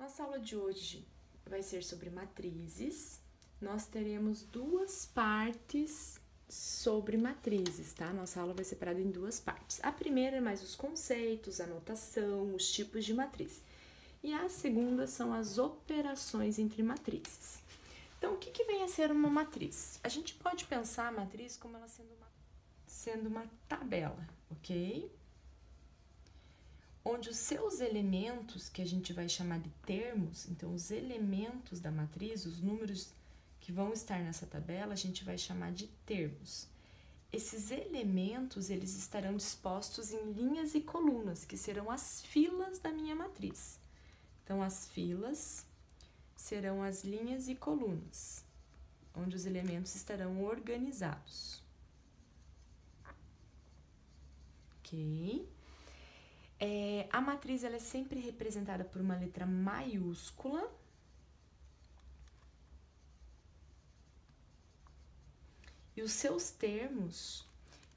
Nossa aula de hoje vai ser sobre matrizes. Nós teremos duas partes sobre matrizes, tá? Nossa aula vai ser separada em duas partes. A primeira é mais os conceitos, a notação, os tipos de matriz. E a segunda são as operações entre matrizes. Então, o que vem a ser uma matriz? A gente pode pensar a matriz como ela sendo uma tabela, ok? Onde os seus elementos, que a gente vai chamar de termos, então os elementos da matriz, os números que vão estar nessa tabela, a gente vai chamar de termos. Esses elementos, eles estarão dispostos em linhas e colunas, que serão as filas da minha matriz. Então, as filas serão as linhas e colunas, onde os elementos estarão organizados. Ok? A matriz ela é sempre representada por uma letra maiúscula. E os seus termos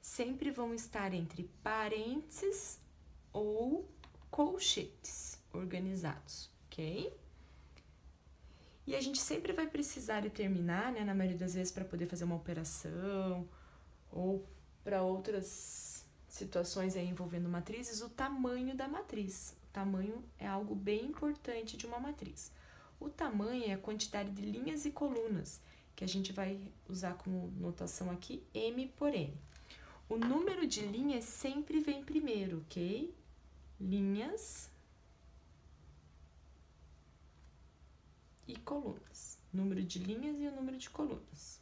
sempre vão estar entre parênteses ou colchetes organizados, ok? E a gente sempre vai precisar determinar, né, na maioria das vezes, para poder fazer uma operação ou para outras situações aí envolvendo matrizes, o tamanho da matriz. O tamanho é algo bem importante de uma matriz. O tamanho é a quantidade de linhas e colunas, que a gente vai usar como notação aqui, M por N. O número de linhas sempre vem primeiro, ok? Linhas e colunas. Número de linhas e o número de colunas.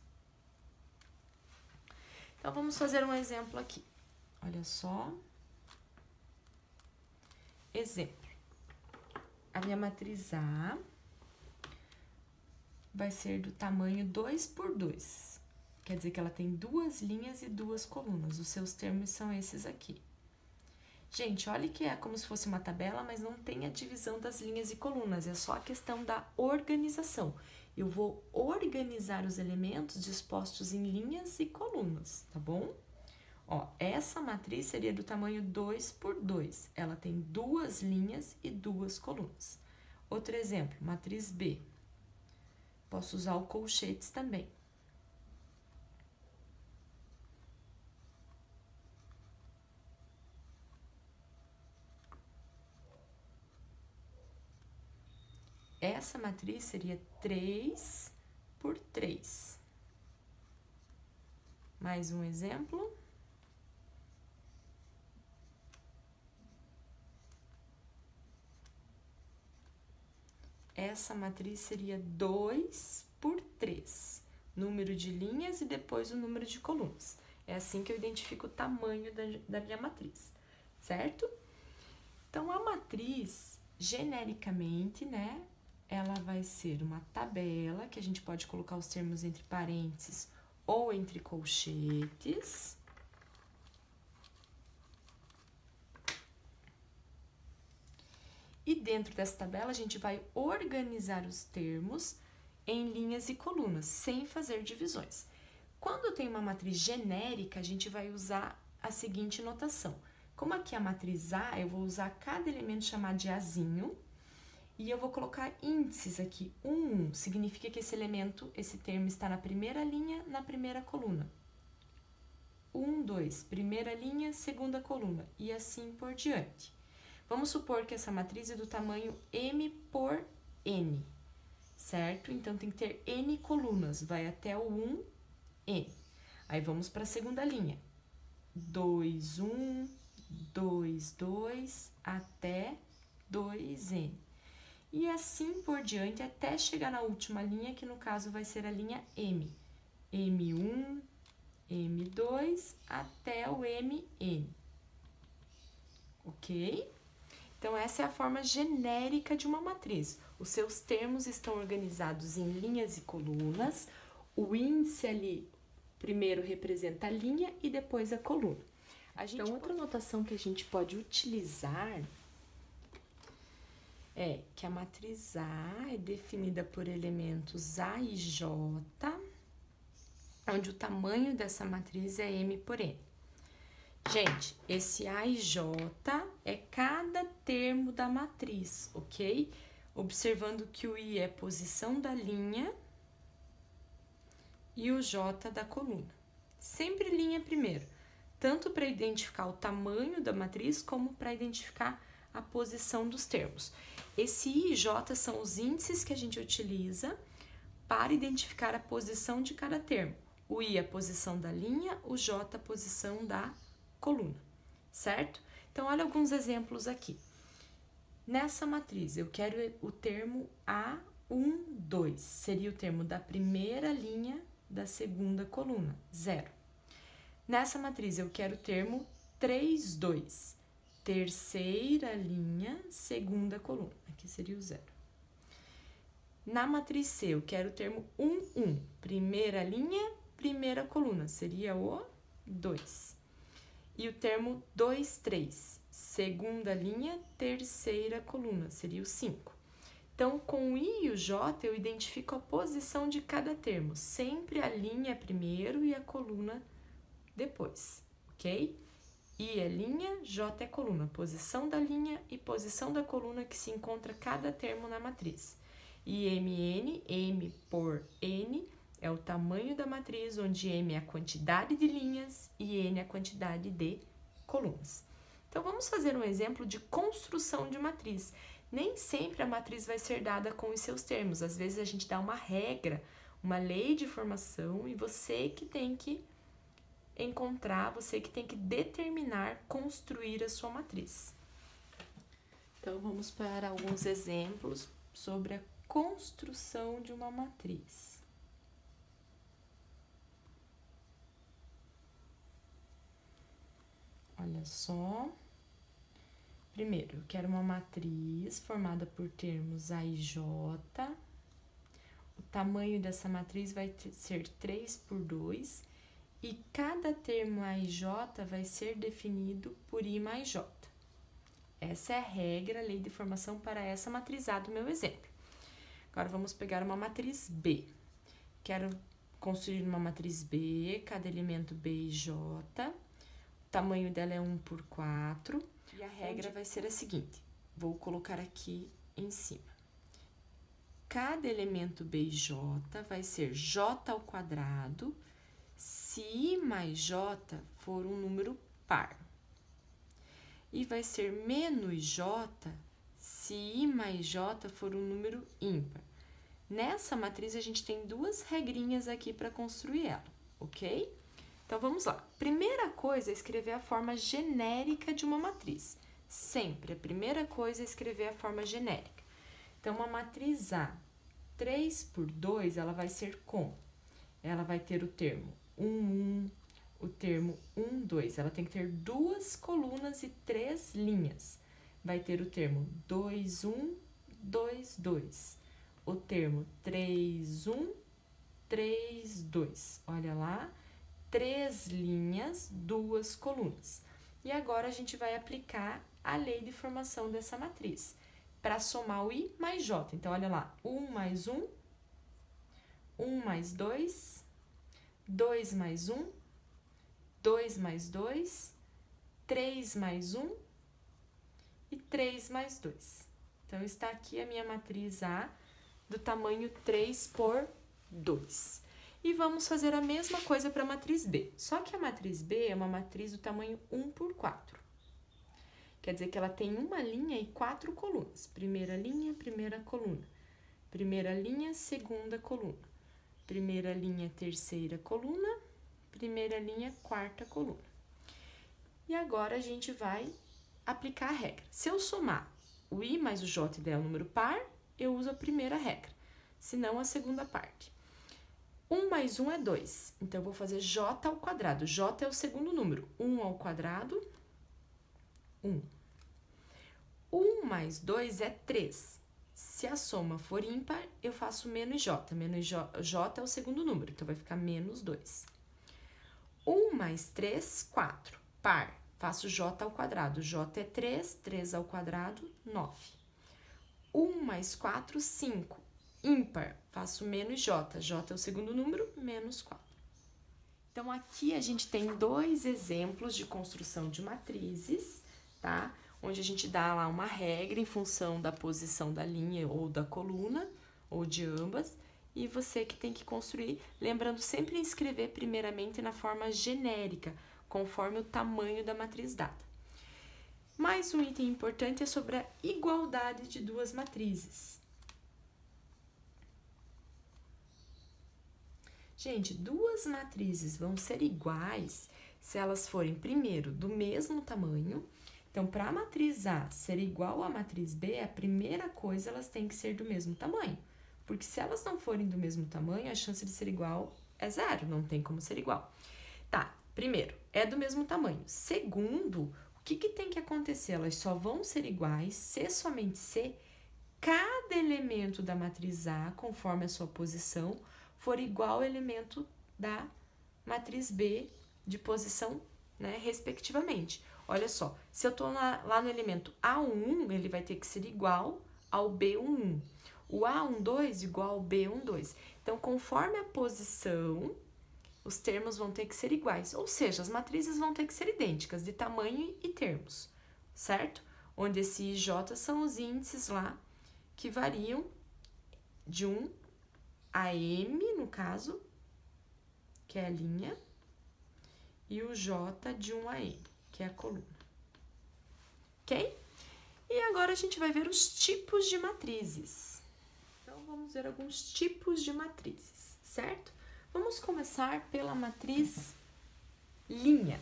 Então, vamos fazer um exemplo aqui. Olha só. Exemplo. A minha matriz A vai ser do tamanho 2 por 2. Quer dizer que ela tem duas linhas e duas colunas. Os seus termos são esses aqui. Gente, olha que é como se fosse uma tabela, mas não tem a divisão das linhas e colunas. É só a questão da organização. Eu vou organizar os elementos dispostos em linhas e colunas, tá bom? Ó, essa matriz seria do tamanho 2 por 2. Ela tem duas linhas e duas colunas. Outro exemplo, matriz B. Posso usar o colchetes também. Essa matriz seria 3 por 3. Mais um exemplo. Essa matriz seria 2 por 3. Número de linhas e depois o número de colunas. É assim que eu identifico o tamanho da minha matriz, certo? Então, a matriz, genericamente, né, ela vai ser uma tabela, que a gente pode colocar os termos entre parênteses ou entre colchetes. E dentro dessa tabela, a gente vai organizar os termos em linhas e colunas, sem fazer divisões. Quando eu tenho uma matriz genérica, a gente vai usar a seguinte notação. Como aqui é a matriz A, eu vou usar cada elemento chamado de Azinho, e eu vou colocar índices aqui. 1 significa que esse elemento, esse termo está na primeira linha, na primeira coluna. 1, 2, primeira linha, segunda coluna, e assim por diante. Vamos supor que essa matriz é do tamanho M por N, certo? Então, tem que ter N colunas, vai até o 1, N. Aí, vamos para a segunda linha. 2, 1, 2, 2, até 2N. E assim por diante, até chegar na última linha, que no caso vai ser a linha M. M1, M2, até o MN. Ok? Então, essa é a forma genérica de uma matriz. Os seus termos estão organizados em linhas e colunas. O índice ali, primeiro representa a linha e depois a coluna. Então, outra notação que a gente pode utilizar é que a matriz A é definida por elementos A e J, onde o tamanho dessa matriz é M por N. Gente, esse A e J é cada termo da matriz, ok? observando que o I é posição da linha e o J da coluna. Sempre linha primeiro, tanto para identificar o tamanho da matriz, como para identificar a posição dos termos. Esse I e J são os índices que a gente utiliza para identificar a posição de cada termo. O I é a posição da linha, o J a posição da coluna, certo? Então, olha alguns exemplos aqui. Nessa matriz, eu quero o termo A1, 2, seria o termo da primeira linha da segunda coluna, 0. Nessa matriz, eu quero o termo 3, 2, terceira linha, segunda coluna, aqui seria o 0. Na matriz C, eu quero o termo 1, 1, primeira linha, primeira coluna, seria o 2. E o termo 2, 3, segunda linha, terceira coluna, seria o 5. Então, com o I e o J, eu identifico a posição de cada termo, sempre a linha primeiro e a coluna depois, ok? I é linha, J é coluna, posição da linha e posição da coluna que se encontra cada termo na matriz. E MN, M por N, é o tamanho da matriz, onde M é a quantidade de linhas e N é a quantidade de colunas. Então, vamos fazer um exemplo de construção de matriz. Nem sempre a matriz vai ser dada com os seus termos. Às vezes, a gente dá uma regra, uma lei de formação, e você que tem que encontrar, você que tem que determinar, construir a sua matriz. Então, vamos para alguns exemplos sobre a construção de uma matriz. Olha só. Primeiro, eu quero uma matriz formada por termos A e J. O tamanho dessa matriz vai ser 3 por 2 e cada termo A e J vai ser definido por I mais J. Essa é a regra, a lei de formação para essa matriz A do meu exemplo. Agora, vamos pegar uma matriz B. Quero construir uma matriz B, cada elemento B e J. O tamanho dela é 1 por 4. E a regra vai ser a seguinte, vou colocar aqui em cima. Cada elemento B e J vai ser J ao quadrado, se I mais J for um número par. E vai ser menos J se I mais J for um número ímpar. Nessa matriz, a gente tem duas regrinhas aqui para construir ela, ok? Então, vamos lá. Primeira coisa é escrever a forma genérica de uma matriz. Sempre, a primeira coisa é escrever a forma genérica. Então, uma matriz A, 3 por 2, ela vai ser como? Ela vai ter o termo 1, 1, o termo 1, 2. Ela tem que ter 2 colunas e 3 linhas. Vai ter o termo 2, 1, 2, 2. O termo 3, 1, 3, 2. Olha lá. 3 linhas, 2 colunas. E agora, a gente vai aplicar a lei de formação dessa matriz, para somar o I mais J. Então, olha lá, 1 mais 1, 1 mais 2, 2 mais 1, 2 mais 2, 3 mais 1 e 3 mais 2. Então, está aqui a minha matriz A do tamanho 3 por 2. E vamos fazer a mesma coisa para a matriz B. Só que a matriz B é uma matriz do tamanho 1 por 4. Quer dizer que ela tem uma linha e 4 colunas. Primeira linha, primeira coluna. Primeira linha, segunda coluna. Primeira linha, terceira coluna. Primeira linha, quarta coluna. E agora, a gente vai aplicar a regra. Se eu somar o I mais o J e der um número par, eu uso a primeira regra, senão a segunda parte. 1 mais 1 é 2, então eu vou fazer J ao quadrado. J é o segundo número. 1 ao quadrado, 1. 1 mais 2 é 3. Se a soma for ímpar, eu faço menos J. Menos J é o segundo número, então vai ficar menos 2. 1 mais 3, 4. Par, faço J ao quadrado. J é 3, 3 ao quadrado, 9. 1 mais 4, 5. Ímpar, faço menos J. J é o segundo número, menos 4. Então, aqui a gente tem 2 exemplos de construção de matrizes, tá? onde a gente dá lá uma regra em função da posição da linha ou da coluna, ou de ambas, e você que tem que construir, lembrando sempre em escrever primeiramente na forma genérica, conforme o tamanho da matriz dada. Mais um item importante é sobre a igualdade de duas matrizes. Gente, duas matrizes vão ser iguais se elas forem, primeiro, do mesmo tamanho. Então, para a matriz A ser igual à matriz B, a primeira coisa, elas têm que ser do mesmo tamanho. Porque se elas não forem do mesmo tamanho, a chance de ser igual é zero, não tem como ser igual. Tá, primeiro, é do mesmo tamanho. Segundo, o que tem que acontecer? Elas só vão ser iguais se, somente se, cada elemento da matriz A, conforme a sua posição, for igual ao elemento da matriz B de posição, né, respectivamente. Olha só, se eu estou lá no elemento A11, ele vai ter que ser igual ao B11. O A12 igual ao B12. Então, conforme a posição, os termos vão ter que ser iguais. Ou seja, as matrizes vão ter que ser idênticas de tamanho e termos, certo? Onde esse IJ são os índices lá que variam de 1 a M, no caso, que é a linha, e o J de 1 a M, que é a coluna. Ok? E agora a gente vai ver os tipos de matrizes. Então, vamos ver alguns tipos de matrizes, certo? Vamos começar pela matriz linha.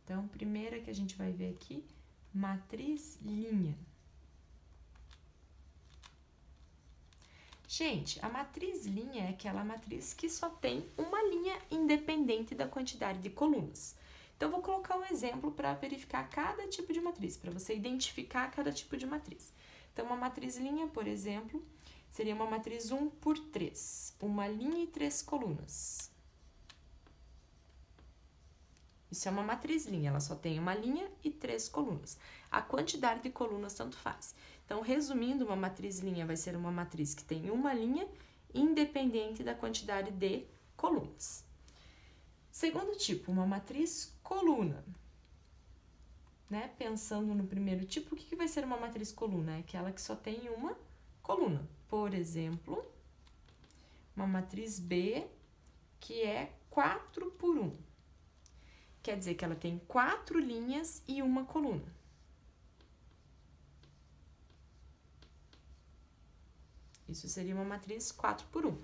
Então, primeira que a gente vai ver aqui, matriz linha. Gente, a matriz linha é aquela matriz que só tem uma linha independente da quantidade de colunas. Então, eu vou colocar um exemplo para verificar cada tipo de matriz, para você identificar cada tipo de matriz. Então, uma matriz linha, por exemplo, seria uma matriz 1 por 3, uma linha e 3 colunas. Isso é uma matriz linha, ela só tem uma linha e 3 colunas. A quantidade de colunas tanto faz. Então, resumindo, uma matriz linha vai ser uma matriz que tem uma linha independente da quantidade de colunas. Segundo tipo, uma matriz coluna. Né? Pensando no primeiro tipo, o que vai ser uma matriz coluna? É aquela que só tem uma coluna. Por exemplo, uma matriz B que é 4 por 1. Quer dizer que ela tem 4 linhas e uma coluna. Isso seria uma matriz 4 por 1.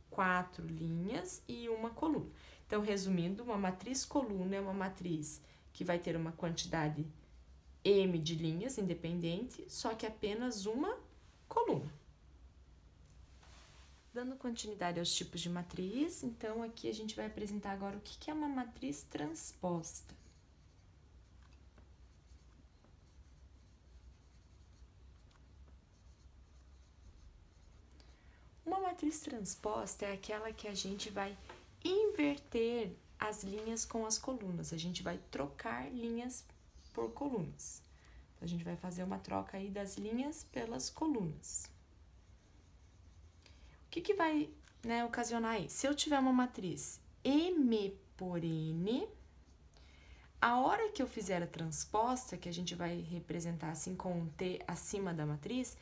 4 linhas e uma coluna. Então, resumindo, uma matriz coluna é uma matriz que vai ter uma quantidade M de linhas independente, só que apenas uma coluna. Dando continuidade aos tipos de matriz, então aqui a gente vai apresentar agora o que é uma matriz transposta. Uma matriz transposta é aquela que a gente vai inverter as linhas com as colunas. A gente vai trocar linhas por colunas. Então, a gente vai fazer uma troca aí das linhas pelas colunas. O que vai, né, ocasionar isso? Se eu tiver uma matriz M por N, a hora que eu fizer a transposta, que a gente vai representar assim com um T acima da matriz,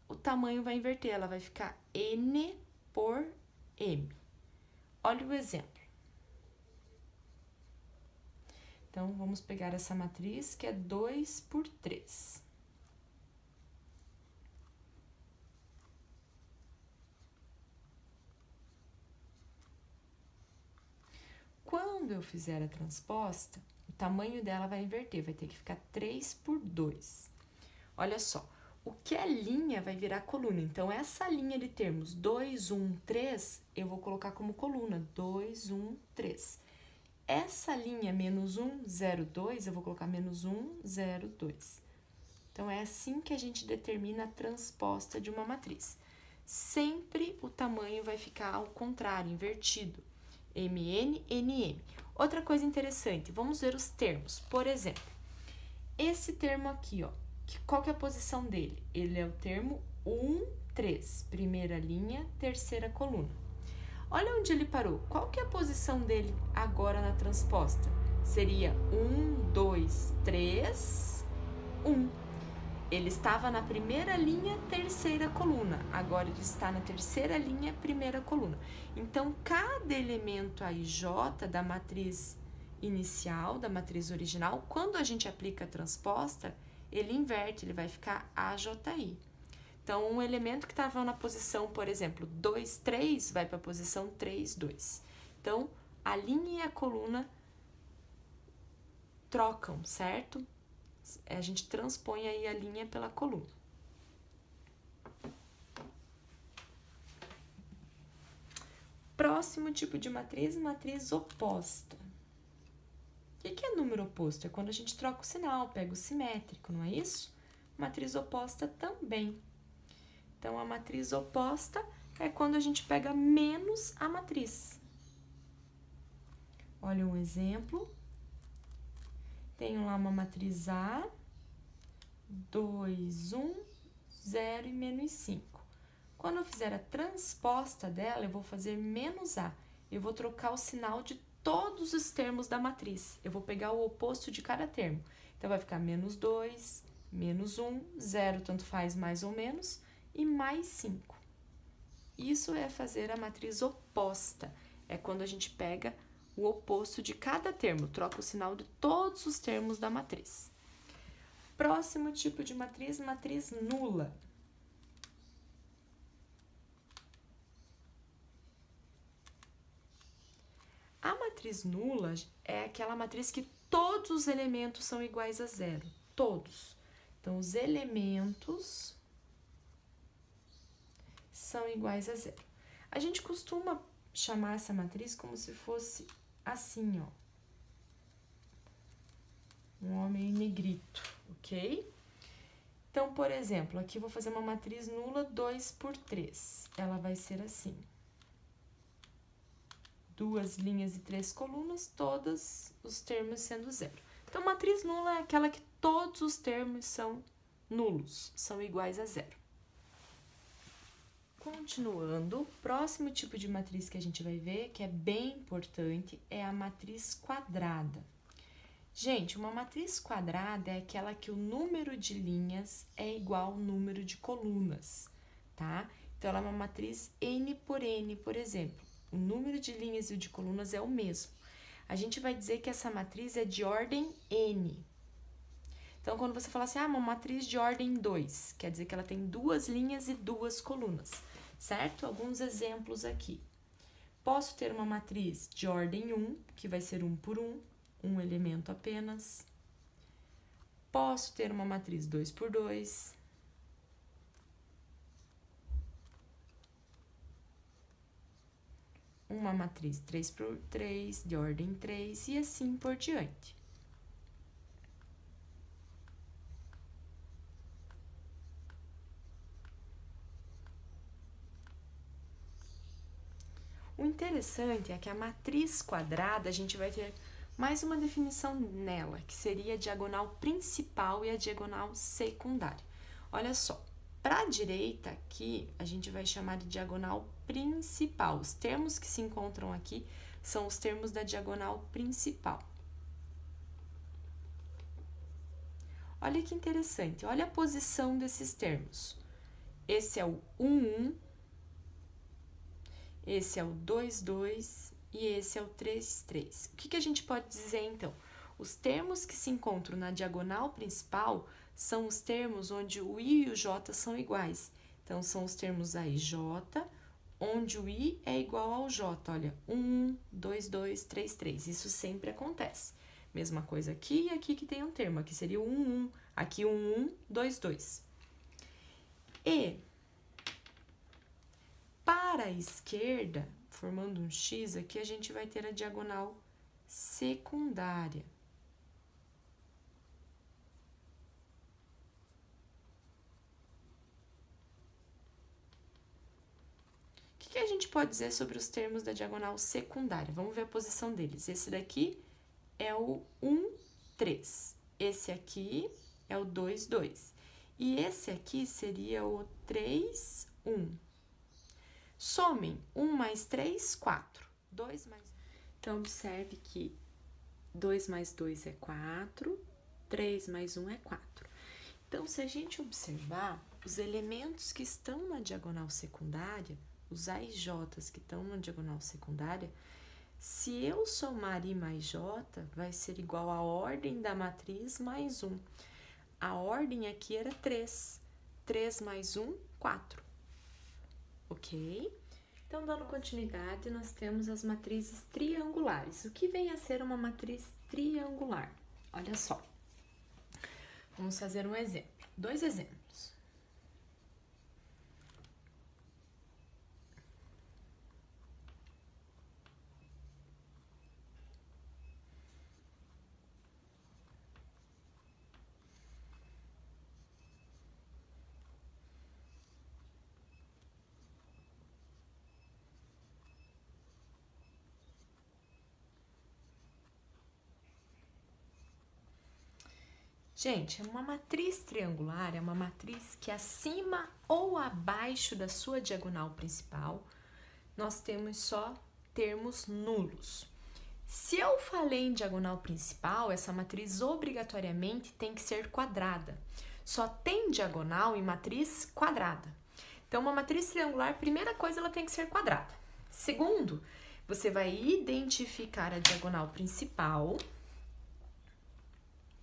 o tamanho vai inverter, ela vai ficar N por M. Olha o exemplo. Então, vamos pegar essa matriz que é 2 por 3. Quando eu fizer a transposta, o tamanho dela vai inverter, vai ter que ficar 3 por 2. Olha só, o que é linha vai virar coluna. Então, essa linha de termos 2, 1, 3, eu vou colocar como coluna, 2, 1, 3. Essa linha menos 1, 0, 2, eu vou colocar menos 1, 0, 2. Então, é assim que a gente determina a transposta de uma matriz. Sempre o tamanho vai ficar ao contrário, invertido. MN, NM. Outra coisa interessante, vamos ver os termos. Por exemplo, esse termo aqui, ó, qual que é a posição dele? Ele é o termo 1, 3, primeira linha, terceira coluna. Olha onde ele parou. Qual que é a posição dele agora na transposta? Seria 1, 2, 3, 1. Ele estava na primeira linha, terceira coluna. Agora ele está na terceira linha, primeira coluna. Então, cada elemento AIJ da matriz inicial, da matriz original, quando a gente aplica a transposta, ele inverte, ele vai ficar AJI. Então, um elemento que estava na posição, por exemplo, 2, 3, vai para a posição 3, 2. Então, a linha e a coluna trocam, certo? A gente transpõe aí a linha pela coluna. Próximo tipo de matriz, matriz oposta. O que é número oposto? É quando a gente troca o sinal, pega o simétrico, não é isso? Matriz oposta também. Então, a matriz oposta é quando a gente pega menos a matriz. Olha um exemplo. Tenho lá uma matriz A, 2, 1, 0 e menos 5. Quando eu fizer a transposta dela, eu vou fazer menos A. Eu vou trocar o sinal de todos os termos da matriz. Eu vou pegar o oposto de cada termo. Então, vai ficar menos 2, menos 1, 0, tanto faz mais ou menos, e mais 5. Isso é fazer a matriz oposta. É quando a gente pega o oposto de cada termo, troca o sinal de todos os termos da matriz. Próximo tipo de matriz, matriz nula. A matriz nula é aquela matriz que todos os elementos são iguais a zero, todos. Então, os elementos são iguais a zero. A gente costuma chamar essa matriz como se fosse assim, ó. Um homem negrito, ok? Então, por exemplo, aqui eu vou fazer uma matriz nula 2 por 3. Ela vai ser assim. 2 linhas e 3 colunas, todos os termos sendo zero. Então, matriz nula é aquela que todos os termos são nulos, são iguais a zero. Continuando, o próximo tipo de matriz que a gente vai ver, que é bem importante, é a matriz quadrada. Gente, uma matriz quadrada é aquela que o número de linhas é igual ao número de colunas, tá? Então, ela é uma matriz N por N, por exemplo. O número de linhas e o de colunas é o mesmo. A gente vai dizer que essa matriz é de ordem N. Então, quando você fala assim, uma matriz de ordem 2, quer dizer que ela tem 2 linhas e 2 colunas, certo? Alguns exemplos aqui. Posso ter uma matriz de ordem 1, que vai ser 1 por 1, um elemento apenas. Posso ter uma matriz 2 por 2. Uma matriz 3 por 3, de ordem 3, e assim por diante. O interessante é que a matriz quadrada, a gente vai ter mais uma definição nela, que seria a diagonal principal e a diagonal secundária. Olha só, para a direita aqui, a gente vai chamar de diagonal principal. Os termos que se encontram aqui são os termos da diagonal principal. Olha que interessante, olha a posição desses termos. Esse é o 1, 1, esse é o 2, 2 e esse é o 3, 3. O que a gente pode dizer, então? Os termos que se encontram na diagonal principal são os termos onde o I e o J são iguais. Então, são os termos A e J, onde o I é igual ao J. Olha, 1, 2, 2, 3, 3. Isso sempre acontece. Mesma coisa aqui e aqui que tem um termo. Aqui seria 1, 1. Aqui 1, 1, 2, 2. E para a esquerda, formando um X aqui, a gente vai ter a diagonal secundária. O que a gente pode dizer sobre os termos da diagonal secundária? Vamos ver a posição deles. Esse daqui é o 1, 3. Esse aqui é o 2, 2. E esse aqui seria o 3, 1. Somem 1 mais 3, 4. 2 mais... Então, observe que 2 mais 2 é 4, 3 mais 1 é 4. Então, se a gente observar, os elementos que estão na diagonal secundária, os A e J que estão na diagonal secundária, se eu somar I mais J, vai ser igual à ordem da matriz mais 1. A ordem aqui era 3. 3 mais 1, 4. Ok? Então, dando continuidade, nós temos as matrizes triangulares. O que vem a ser uma matriz triangular? Olha só. Vamos fazer um exemplo. 2 exemplos. Gente, uma matriz triangular é uma matriz que acima ou abaixo da sua diagonal principal, nós temos só termos nulos. Se eu falei em diagonal principal, essa matriz obrigatoriamente tem que ser quadrada. Só tem diagonal em matriz quadrada. Então, uma matriz triangular, primeira coisa, ela tem que ser quadrada. Segundo, você vai identificar a diagonal principal.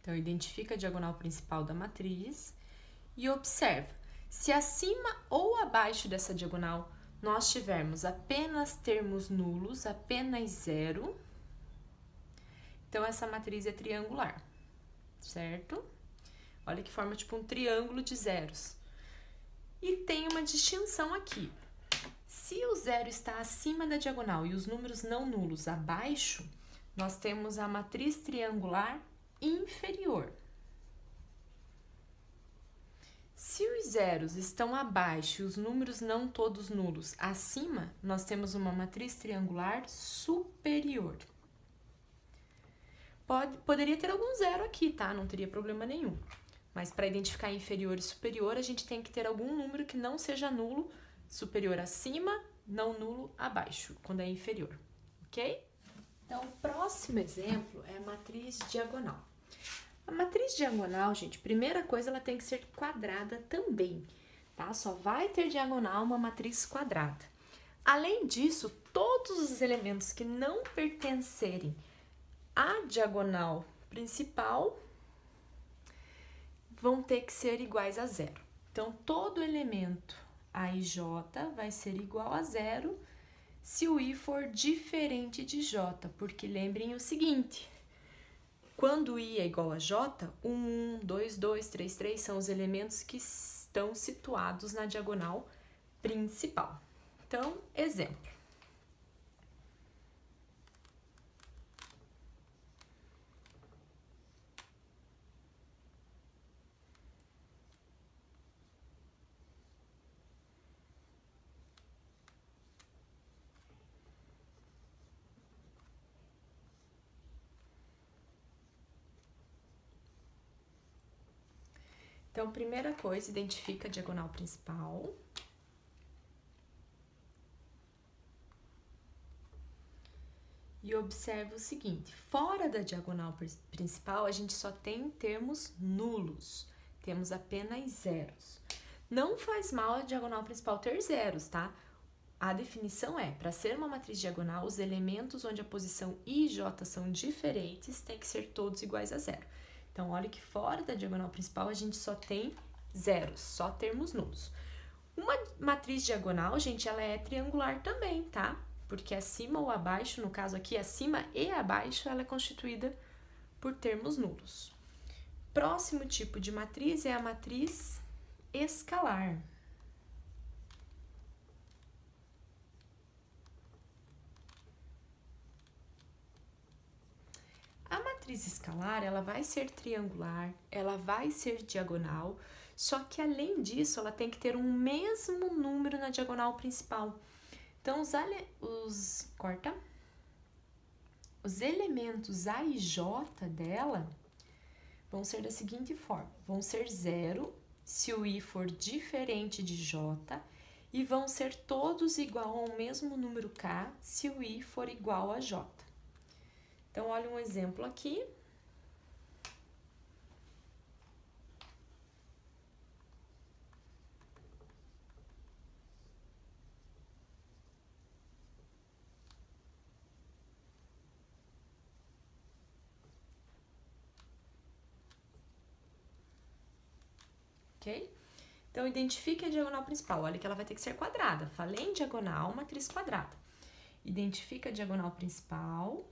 Então, identifica a diagonal principal da matriz e observa. Se acima ou abaixo dessa diagonal nós tivermos apenas termos nulos, apenas zero, então essa matriz é triangular, certo? Olha que forma tipo um triângulo de zeros. E tem uma distinção aqui. Se o zero está acima da diagonal e os números não nulos abaixo, nós temos a matriz triangular inferior. Se os zeros estão abaixo e os números não todos nulos acima, nós temos uma matriz triangular superior. Poderia ter algum zero aqui, tá? Não teria problema nenhum. Mas para identificar inferior e superior, a gente tem que ter algum número que não seja nulo, superior acima, não nulo abaixo, quando é inferior, ok? Então, o próximo exemplo é a matriz diagonal. A matriz diagonal, gente, primeira coisa, ela tem que ser quadrada também, tá? Só vai ter diagonal uma matriz quadrada. Além disso, todos os elementos que não pertencerem à diagonal principal vão ter que ser iguais a zero. Então, todo elemento A e J vai ser igual a zero se o I for diferente de J, porque lembrem o seguinte, quando I é igual a J, 1, 2, 2, 3, 3 são os elementos que estão situados na diagonal principal. Então, exemplo. Então, primeira coisa, identifica a diagonal principal. E observa o seguinte, fora da diagonal principal, a gente só tem termos nulos. Temos apenas zeros. Não faz mal a diagonal principal ter zeros, tá? A definição é, para ser uma matriz diagonal, os elementos onde a posição I e J são diferentes têm que ser todos iguais a zero. Então, olha que fora da diagonal principal a gente só tem zeros, só termos nulos. Uma matriz diagonal, gente, ela é triangular também, tá? Porque acima ou abaixo, no caso aqui, acima e abaixo, ela é constituída por termos nulos. Próximo tipo de matriz é a matriz escalar. A matriz escalar, ela vai ser triangular, ela vai ser diagonal, só que além disso, ela tem que ter um mesmo número na diagonal principal. Então, os elementos A e J dela vão ser da seguinte forma, vão ser zero se o I for diferente de J e vão ser todos igual ao mesmo número K se o I for igual a J. Então, olha um exemplo aqui. ok? Então, identifique a diagonal principal. Olha que ela vai ter que ser quadrada. Falei em diagonal, matriz quadrada. Identifica a diagonal principal.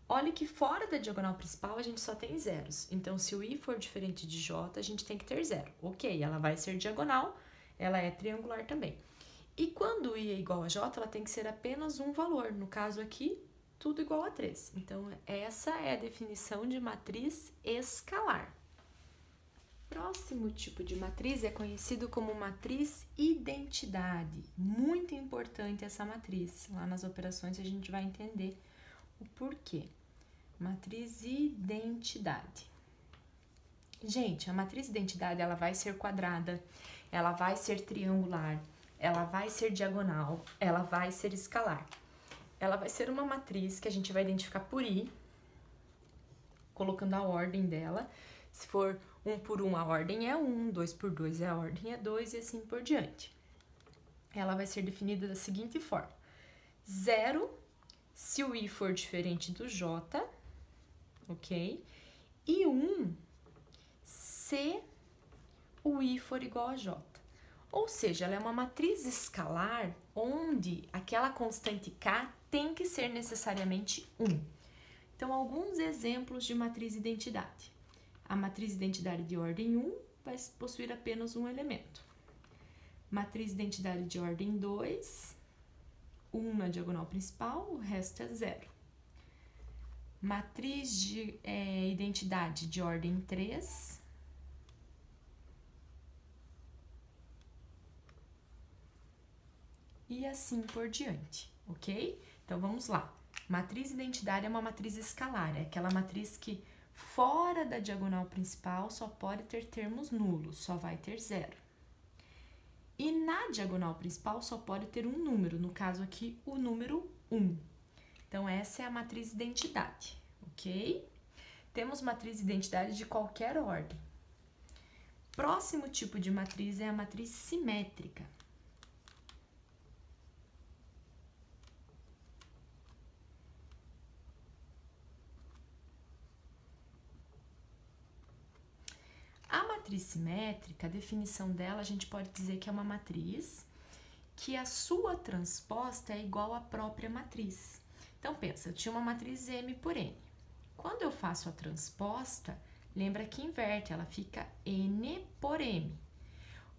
Olha que fora da diagonal principal a gente só tem zeros. Então, se o I for diferente de J, a gente tem que ter zero. Ok, ela vai ser diagonal, ela é triangular também. E quando I é igual a J, ela tem que ser apenas um valor. No caso aqui, tudo igual a 3. Então, essa é a definição de matriz escalar. Próximo tipo de matriz é conhecido como matriz identidade. Muito importante essa matriz. Lá nas operações a gente vai entender o porquê. Matriz identidade. Gente, a matriz identidade ela vai ser quadrada, ela vai ser triangular, ela vai ser diagonal, ela vai ser escalar. Ela vai ser uma matriz que a gente vai identificar por I, colocando a ordem dela. Se for 1 por 1, a ordem é 1, 2 por 2, a ordem é 2 e assim por diante. Ela vai ser definida da seguinte forma. 0, se o I for diferente do J, ok? E 1, se o I for igual a J. Ou seja, ela é uma matriz escalar onde aquela constante K tem que ser necessariamente 1. Então, alguns exemplos de matriz identidade. A matriz identidade de ordem 1 vai possuir apenas um elemento. Matriz identidade de ordem 2, 1 na diagonal principal, o resto é 0. Matriz de identidade de ordem 3, e assim por diante, ok? Então, vamos lá. Matriz identidade é uma matriz escalar, é aquela matriz que fora da diagonal principal só pode ter termos nulos, só vai ter 0. E na diagonal principal só pode ter um número, no caso aqui o número 1. Então, essa é a matriz identidade, ok? Temos matriz identidade de qualquer ordem. Próximo tipo de matriz é a matriz simétrica. A matriz simétrica, a definição dela, a gente pode dizer que é uma matriz que a sua transposta é igual à própria matriz. Então, pensa, eu tinha uma matriz M por N. Quando eu faço a transposta, lembra que inverte, ela fica N por M.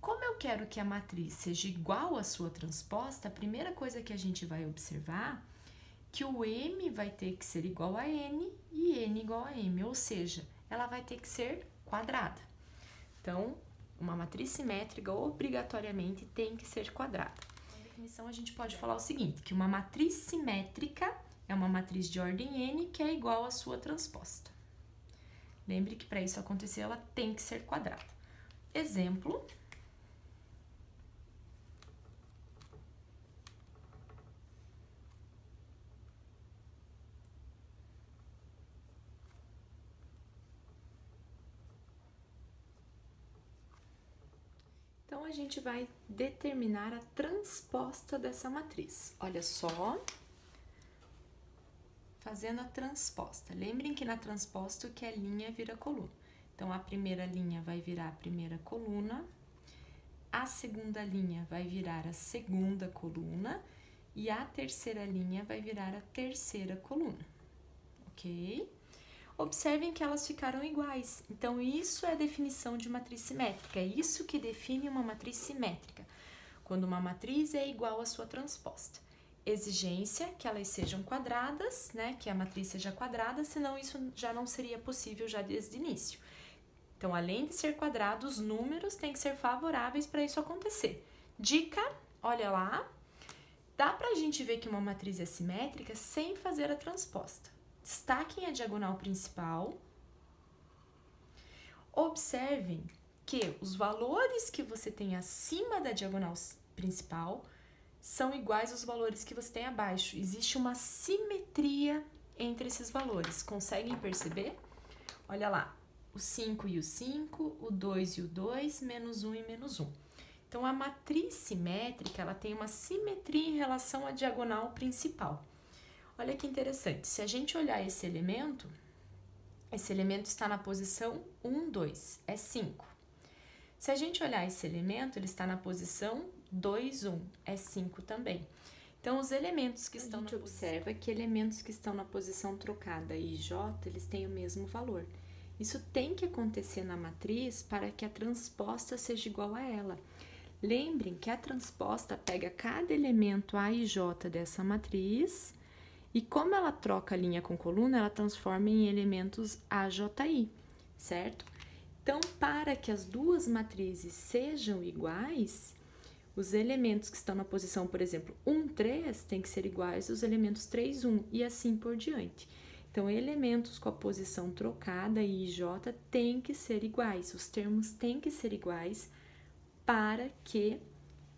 Como eu quero que a matriz seja igual à sua transposta, a primeira coisa que a gente vai observar é que o M vai ter que ser igual a N e N igual a M, ou seja, ela vai ter que ser quadrada. Então, uma matriz simétrica obrigatoriamente tem que ser quadrada. Na definição, a gente pode falar o seguinte, que uma matriz simétrica é uma matriz de ordem N que é igual à sua transposta. Lembre que para isso acontecer, ela tem que ser quadrada. Exemplo. Então, a gente vai determinar a transposta dessa matriz. Olha só, fazendo a transposta. Lembrem que na transposta o que é linha vira coluna. Então, a primeira linha vai virar a primeira coluna, a segunda linha vai virar a segunda coluna e a terceira linha vai virar a terceira coluna, ok? Observem que elas ficaram iguais. Então, isso é a definição de matriz simétrica. É isso que define uma matriz simétrica. Quando uma matriz é igual à sua transposta. Exigência que elas sejam quadradas, né? Que a matriz seja quadrada, senão isso já não seria possível já desde o início. Então, além de ser quadrado, os números têm que ser favoráveis para isso acontecer. Dica, olha lá. Dá pra gente ver que uma matriz é simétrica sem fazer a transposta. Destaquem a diagonal principal. Observem que os valores que você tem acima da diagonal principal são iguais aos valores que você tem abaixo. Existe uma simetria entre esses valores. Conseguem perceber? Olha lá, o 5 e o 5, o 2 e o 2, menos 1 e menos 1. Então, a matriz simétrica, ela tem uma simetria em relação à diagonal principal. Olha que interessante, se a gente olhar esse elemento está na posição 1, 2, é 5. Se a gente olhar esse elemento, ele está na posição 2, 1, é 5 também. Então, os elementos que estão na observa que elementos que estão na posição trocada I e J, eles têm o mesmo valor. Isso tem que acontecer na matriz para que a transposta seja igual a ela. Lembrem que a transposta pega cada elemento A e J dessa matriz e como ela troca a linha com coluna, ela transforma em elementos AJI, certo? Então, para que as duas matrizes sejam iguais, os elementos que estão na posição, por exemplo, 1, 3, tem que ser iguais aos elementos 3, 1 e assim por diante. Então, elementos com a posição trocada, I e J, têm que ser iguais. Os termos têm que ser iguais para que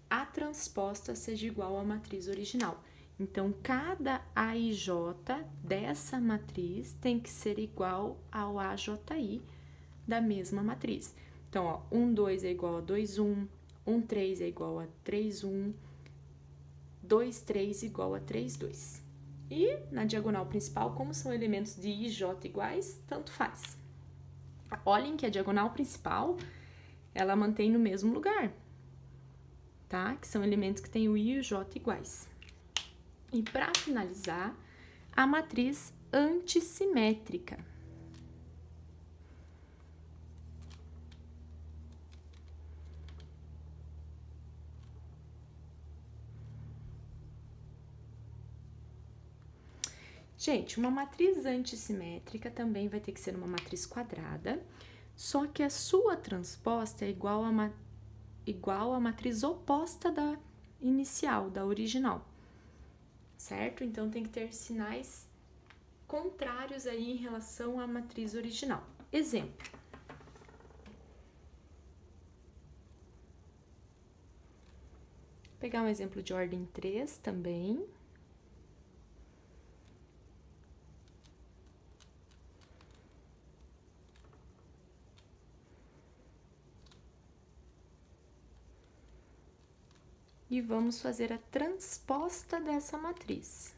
a transposta seja igual à matriz original. Então, cada A e J dessa matriz tem que ser igual ao AJI da mesma matriz. Então, ó, 1, 2 é igual a 2, 1, 1, 3 é igual a 3, 1, 2, 3 igual a 3, 2. E na diagonal principal, como são elementos de I e J iguais, tanto faz. Olhem que a diagonal principal, ela mantém no mesmo lugar, tá? Que são elementos que têm o I e o J iguais. E para finalizar, a matriz antissimétrica. Gente, uma matriz antissimétrica também vai ter que ser uma matriz quadrada, só que a sua transposta é igual à matriz oposta da inicial, da original, certo? Então, tem que ter sinais contrários aí em relação à matriz original. Exemplo. Vou pegar um exemplo de ordem 3 também. E vamos fazer a transposta dessa matriz.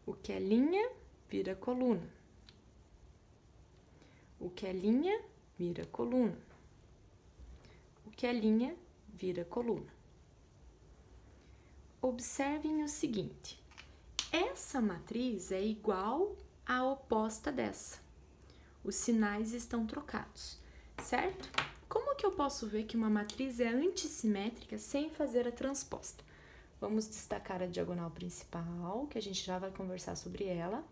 O que é linha, vira coluna. O que é linha, vira coluna. O que é linha, vira coluna. Observem o seguinte, essa matriz é igual à oposta dessa. Os sinais estão trocados, certo? Como que eu posso ver que uma matriz é antissimétrica sem fazer a transposta? Vamos destacar a diagonal principal, que a gente já vai conversar sobre ela.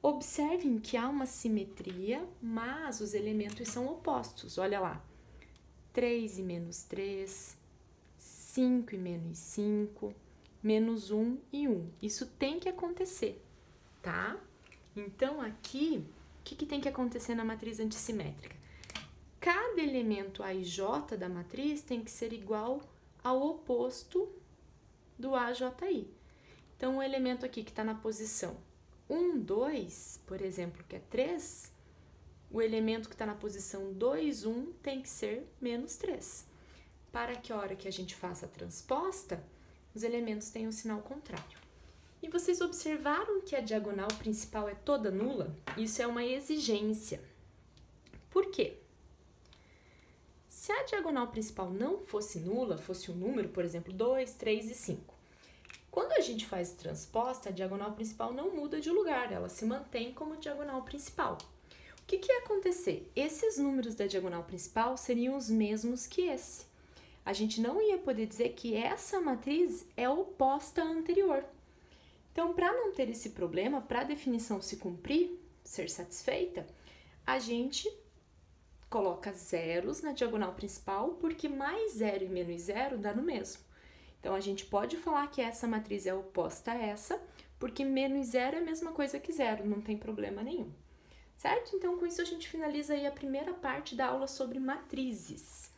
Observem que há uma simetria, mas os elementos são opostos. Olha lá, 3 e menos 3, 5 e menos 5, menos 1 e 1. Isso tem que acontecer, tá? Então, aqui, o que tem que acontecer na matriz antissimétrica? Cada elemento A e J da matriz tem que ser igual ao oposto do AJI. Então, o elemento aqui que está na posição 1, 2, por exemplo, que é 3, o elemento que está na posição 2, 1 tem que ser menos 3. Para que a hora que a gente faça a transposta, os elementos tenham um sinal contrário. E vocês observaram que a diagonal principal é toda nula? Isso é uma exigência. Por quê? Se a diagonal principal não fosse nula, fosse um número, por exemplo, 2, 3 e 5. Quando a gente faz transposta, a diagonal principal não muda de lugar, ela se mantém como diagonal principal. O que ia acontecer? Esses números da diagonal principal seriam os mesmos que esse. A gente não ia poder dizer que essa matriz é oposta à anterior. Então, para não ter esse problema, para a definição se cumprir, ser satisfeita, a gente coloca zeros na diagonal principal, porque mais 0 e menos 0 dá no mesmo. Então, a gente pode falar que essa matriz é oposta a essa, porque menos 0 é a mesma coisa que 0, não tem problema nenhum. Certo? Então, com isso a gente finaliza aí a primeira parte da aula sobre matrizes.